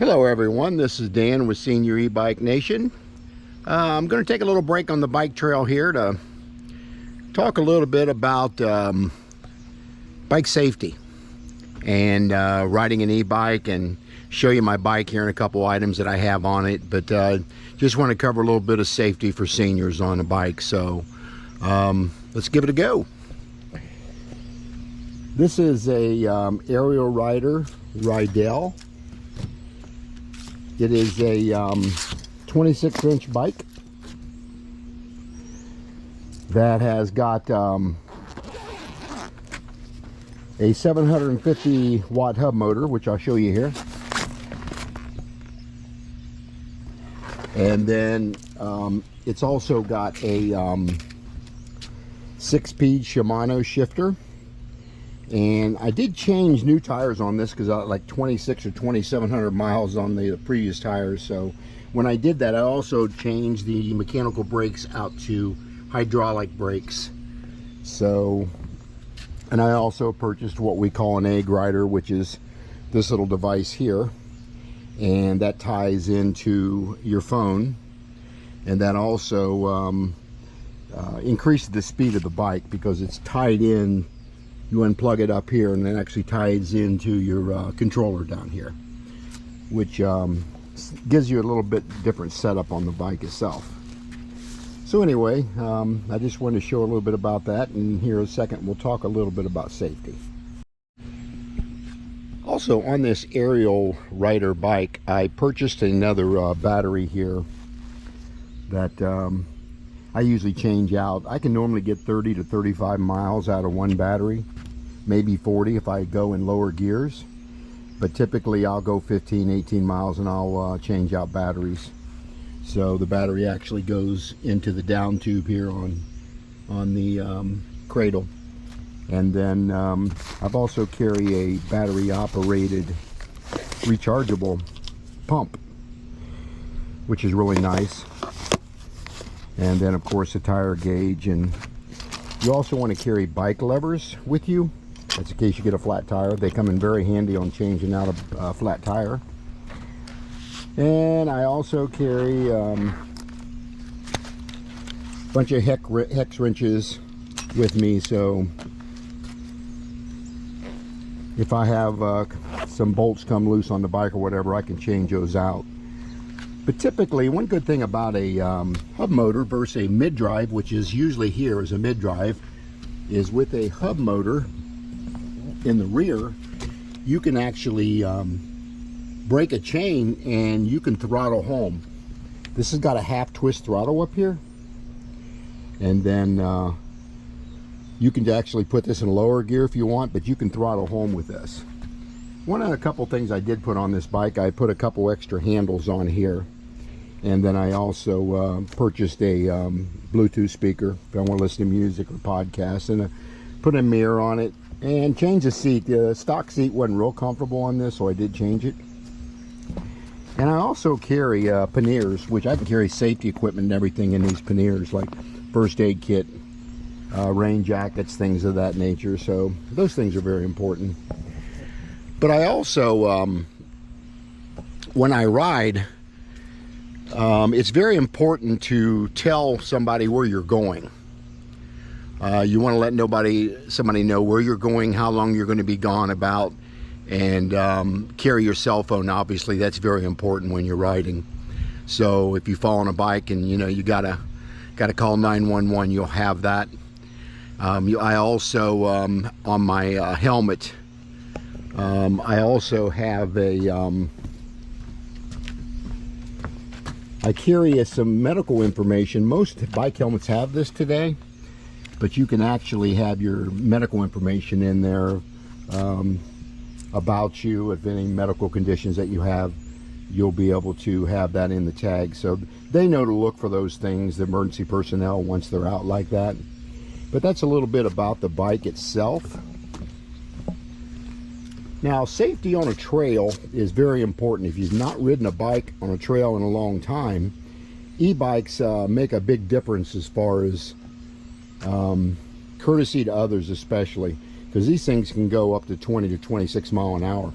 Hello everyone, this is Dan with Senior E-Bike Nation. I'm going to take a little break on the bike trail here to talk a little bit about bike safety and riding an e-bike, and show you my bike here and a couple items that I have on it. But just want to cover a little bit of safety for seniors on a bike, so let's give it a go. This is a aerial rider Rideal. It is a 26-inch bike that has got a 750 watt hub motor, which I'll show you here. And then it's also got a 6-speed Shimano shifter. And I did change new tires on this because I had like 26 or 2,700 miles on the previous tires. So when I did that, I also changed the mechanical brakes out to hydraulic brakes. So, and I also purchased what we call an egg rider, which is this little device here. And that ties into your phone. And that also increases the speed of the bike because it's tied in. You unplug it up here and it actually ties into your controller down here, which gives you a little bit different setup on the bike itself. So anyway, I just wanted to show a little bit about that, and here in a second we'll talk a little bit about safety. Also, on this aerial rider bike, I purchased another battery here that I usually change out. I can normally get 30 to 35 miles out of one battery, maybe 40 if I go in lower gears, but typically I'll go 15, 18 miles and I'll change out batteries. So the battery actually goes into the down tube here on the cradle. And then I've also carry a battery operated rechargeable pump, which is really nice. And then of course a tire gauge, and you also want to carry bike levers with you. That's in case you get a flat tire. They come in very handy on changing out a flat tire. And I also carry a bunch of hex wrenches with me, so if I have some bolts come loose on the bike or whatever, I can change those out. But typically, one good thing about a hub motor versus a mid-drive, which is usually here as a mid-drive, is with a hub motor in the rear, you can actually break a chain and you can throttle home. This has got a half twist throttle up here, and then you can actually put this in lower gear if you want, but you can throttle home with this. One of a couple things I did put on this bike, I put a couple extra handles on here, and then I also purchased a Bluetooth speaker if I want to listen to music or podcasts, and put a mirror on it and changed the seat. The stock seat wasn't real comfortable on this, so I did change it. And I also carry panniers, which I can carry safety equipment and everything in these panniers, like first aid kit, rain jackets, things of that nature. So those things are very important. But I also, when I ride, it's very important to tell somebody where you're going. You want to let somebody know where you're going, how long you're going to be gone about, and carry your cell phone. Obviously, that's very important when you're riding. So if you fall on a bike and you gotta call 911, you'll have that. I also on my helmet. I also have I carry some medical information. Most bike helmets have this today, but you can actually have your medical information in there about you. If any medical conditions that you have, you'll be able to have that in the tag. So they know to look for those things, the emergency personnel, once they're out like that. But that's a little bit about the bike itself. Now, safety on a trail is very important. If you've not ridden a bike on a trail in a long time, e-bikes make a big difference as far as courtesy to others, especially because these things can go up to 20 to 26 mile an hour.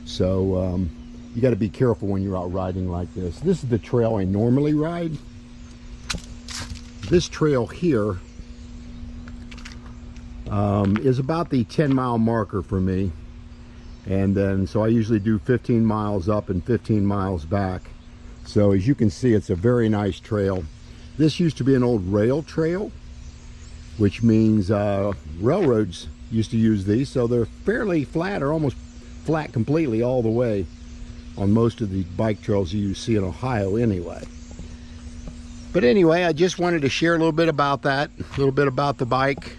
So you got to be careful when you're out riding like this. This is the trail I normally ride. This trail here is about the 10-mile marker for me. And then, so I usually do 15 miles up and 15 miles back. So as you can see, it's a very nice trail. This used to be an old rail trail, which means railroads used to use these. So they're fairly flat, or almost flat completely all the way on most of the bike trails you see in Ohio anyway. But anyway, I just wanted to share a little bit about that, a little bit about the bike.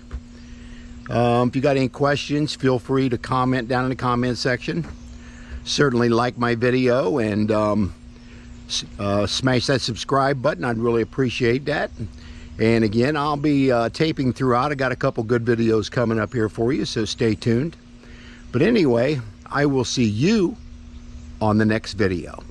If you got any questions, feel free to comment down in the comment section. Certainly like my video and smash that subscribe button. I'd really appreciate that. And again, I'll be taping throughout. I got a couple good videos coming up here for you, so stay tuned. But anyway, I will see you on the next video.